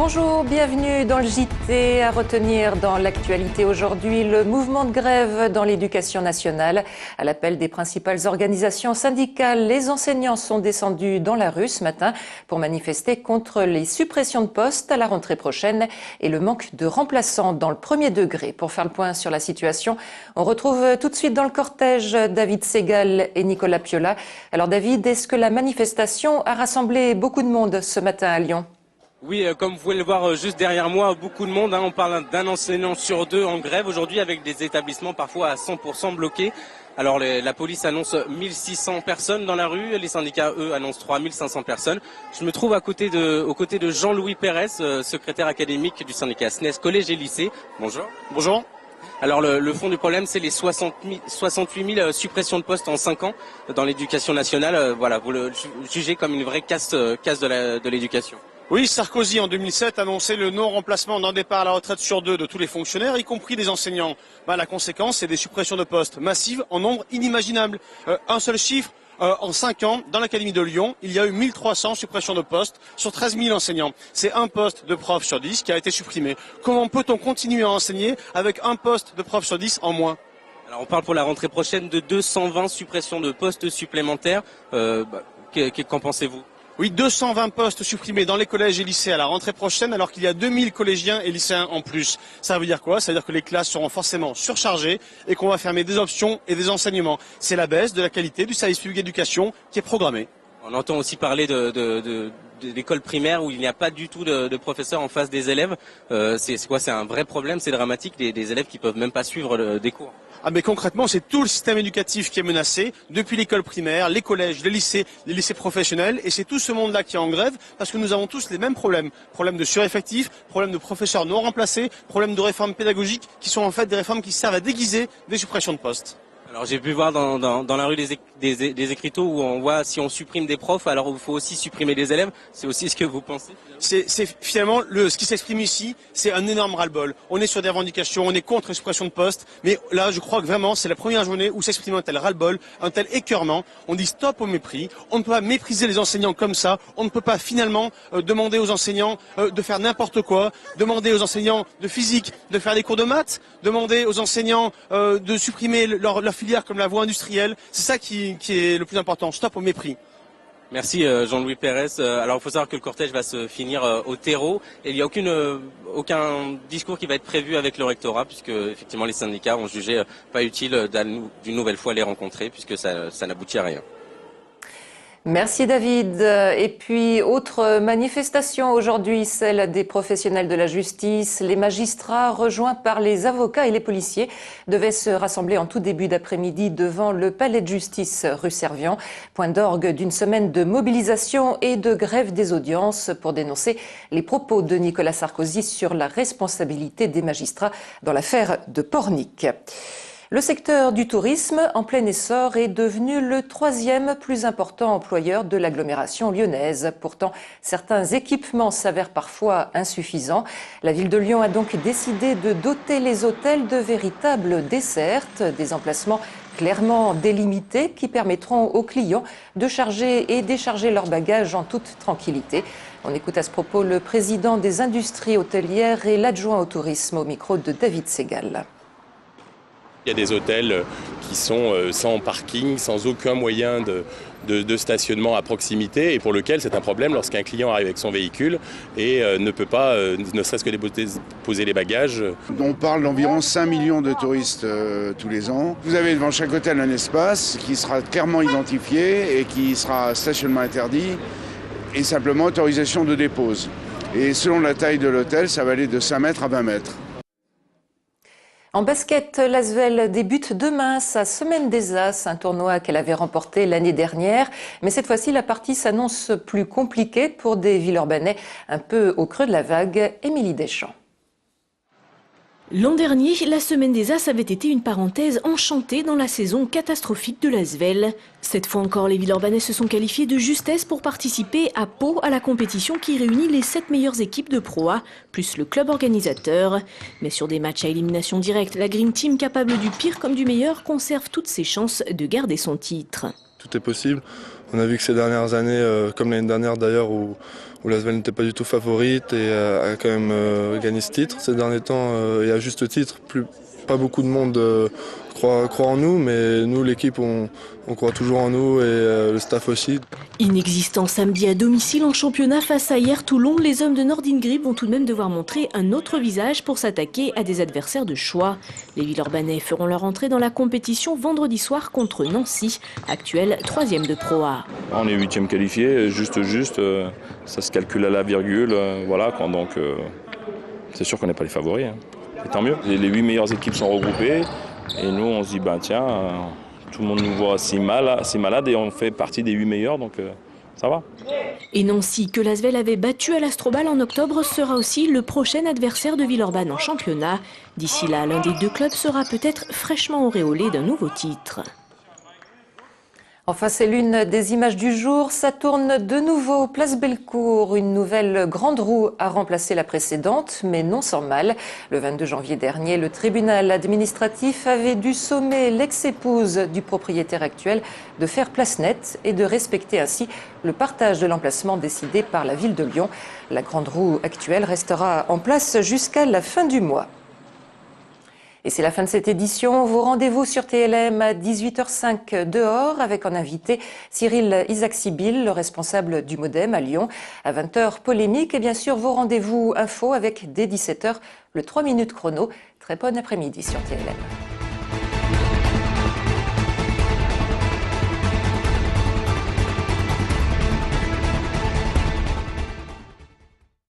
Bonjour, bienvenue dans le JT. À retenir dans l'actualité aujourd'hui, le mouvement de grève dans l'éducation nationale. À l'appel des principales organisations syndicales, les enseignants sont descendus dans la rue ce matin pour manifester contre les suppressions de postes à la rentrée prochaine et le manque de remplaçants dans le premier degré. Pour faire le point sur la situation, on retrouve tout de suite dans le cortège David Segal et Nicolas Piola. Alors David, est-ce que la manifestation a rassemblé beaucoup de monde ce matin à Lyon ? Oui, comme vous pouvez le voir juste derrière moi, beaucoup de monde. On parle d'un enseignant sur deux en grève aujourd'hui avec des établissements parfois à 100% bloqués. Alors la police annonce 1600 personnes dans la rue, les syndicats eux annoncent 3500 personnes. Je me trouve aux côtés de Jean-Louis Pérez, secrétaire académique du syndicat SNES Collège et Lycée. Bonjour. Bonjour. Alors le fond du problème, c'est les 68 000 suppressions de postes en 5 ans dans l'éducation nationale. Voilà, vous le jugez comme une vraie casse de l'éducation. Oui, Sarkozy en 2007 annonçait le non-remplacement d'un départ à la retraite sur deux de tous les fonctionnaires, y compris des enseignants. La conséquence, c'est des suppressions de postes massives en nombre inimaginable. Un seul chiffre, en 5 ans, dans l'Académie de Lyon, il y a eu 1300 suppressions de postes sur 13 000 enseignants. C'est un poste de prof sur 10 qui a été supprimé. Comment peut-on continuer à enseigner avec un poste de prof sur 10 en moins ? Alors on parle pour la rentrée prochaine de 220 suppressions de postes supplémentaires. Qu'en pensez-vous ? Oui, 220 postes supprimés dans les collèges et lycées à la rentrée prochaine, alors qu'il y a 2000 collégiens et lycéens en plus. Ça veut dire quoi ? Ça veut dire que les classes seront forcément surchargées et qu'on va fermer des options et des enseignements. C'est la baisse de la qualité du service public d'éducation qui est programmée. On entend aussi parler de l'école primaire où il n'y a pas du tout de professeurs en face des élèves. C'est quoi ? C'est un vrai problème, c'est dramatique, des élèves qui peuvent même pas suivre des cours. Mais concrètement, c'est tout le système éducatif qui est menacé, depuis l'école primaire, les collèges, les lycées professionnels, et c'est tout ce monde-là qui est en grève, parce que nous avons tous les mêmes problèmes. Problèmes de sureffectifs, problèmes de professeurs non remplacés, problèmes de réformes pédagogiques, qui sont en fait des réformes qui servent à déguiser des suppressions de postes. Alors j'ai pu voir dans la rue des écriteaux où on voit si on supprime des profs, alors il faut aussi supprimer des élèves. C'est aussi ce que vous pensez ? C'est finalement ce qui s'exprime ici, c'est un énorme ras-le-bol. On est sur des revendications, on est contre les suppressions de postes, mais là je crois que vraiment c'est la première journée où s'exprime un tel ras-le-bol, un tel écœurement. On dit stop au mépris, on ne peut pas mépriser les enseignants comme ça, on ne peut pas finalement demander aux enseignants de faire n'importe quoi, demander aux enseignants de physique de faire des cours de maths, demander aux enseignants de supprimer leur filière comme la voie industrielle. C'est ça qui est le plus important, stop au mépris. Merci Jean-Louis Pérez. Alors il faut savoir que le cortège va se finir au terreau et il n'y a aucun discours qui va être prévu avec le rectorat puisque effectivement les syndicats ont jugé pas utile d'une nouvelle fois les rencontrer puisque ça n'aboutit à rien. Merci David. Et puis, autre manifestation aujourd'hui, celle des professionnels de la justice. Les magistrats, rejoints par les avocats et les policiers, devaient se rassembler en tout début d'après-midi devant le palais de justice rue Servian. Point d'orgue d'une semaine de mobilisation et de grève des audiences pour dénoncer les propos de Nicolas Sarkozy sur la responsabilité des magistrats dans l'affaire de Pornic. Le secteur du tourisme, en plein essor, est devenu le 3e plus important employeur de l'agglomération lyonnaise. Pourtant, certains équipements s'avèrent parfois insuffisants. La ville de Lyon a donc décidé de doter les hôtels de véritables dessertes, des emplacements clairement délimités qui permettront aux clients de charger et décharger leurs bagages en toute tranquillité. On écoute à ce propos le président des industries hôtelières et l'adjoint au tourisme au micro de David Segal. Il y a des hôtels qui sont sans parking, sans aucun moyen de stationnement à proximité et pour lequel c'est un problème lorsqu'un client arrive avec son véhicule et ne peut pas, ne serait-ce que poser les bagages. On parle d'environ 5 millions de touristes tous les ans. Vous avez devant chaque hôtel un espace qui sera clairement identifié et qui sera stationnement interdit et simplement autorisation de dépose. Et selon la taille de l'hôtel, ça va aller de 5 mètres à 20 mètres. En basket, l'Asvel débute demain sa Semaine des As, un tournoi qu'elle avait remporté l'année dernière. Mais cette fois-ci, la partie s'annonce plus compliquée pour des Villeurbanais un peu au creux de la vague. Émilie Deschamps. L'an dernier, la Semaine des As avait été une parenthèse enchantée dans la saison catastrophique de l'Asvel. Cette fois encore, les Villeurbanais se sont qualifiés de justesse pour participer à Pau à la compétition qui réunit les 7 meilleures équipes de Pro A, plus le club organisateur. Mais sur des matchs à élimination directe, la Green Team, capable du pire comme du meilleur, conserve toutes ses chances de garder son titre. tout est possible. On a vu que ces dernières années, comme l'année dernière d'ailleurs, où l'Asvel n'était pas du tout favorite et a quand même gagné ce titre. Ces derniers temps, et à juste titre, pas beaucoup de monde croit en nous, mais nous, l'équipe, on croit toujours en nous et le staff aussi. Inexistant samedi à domicile en championnat face à hier Toulon, les hommes de Nordin-Grib vont tout de même devoir montrer un autre visage pour s'attaquer à des adversaires de choix. Les Villeurbanais feront leur entrée dans la compétition vendredi soir contre Nancy, actuel 3e de Pro A. On est 8e qualifié, juste, ça se calcule à la virgule, voilà, donc c'est sûr qu'on n'est pas les favoris. Hein. Et tant mieux. Les 8 meilleures équipes sont regroupées et nous on se dit tiens, tout le monde nous voit si malade et on fait partie des 8 meilleurs, donc ça va. Et Nancy, que l'Asvel avait battu à l'Astrobal en octobre, sera aussi le prochain adversaire de Villeurbanne en championnat. D'ici là, l'un des deux clubs sera peut-être fraîchement auréolé d'un nouveau titre. Enfin, c'est l'une des images du jour. Ça tourne de nouveau place Bellecour. Une nouvelle grande roue a remplacé la précédente, mais non sans mal. Le 22 janvier dernier, le tribunal administratif avait dû sommer l'ex-épouse du propriétaire actuel de faire place nette et de respecter ainsi le partage de l'emplacement décidé par la ville de Lyon. La grande roue actuelle restera en place jusqu'à la fin du mois. Et c'est la fin de cette édition. Vos rendez-vous sur TLM à 18h05 dehors avec en invité Cyril Isaac-Sibyl, le responsable du Modem à Lyon. À 20h, polémique et bien sûr vos rendez-vous info avec dès 17h le 3 minutes chrono. Très bon après-midi sur TLM.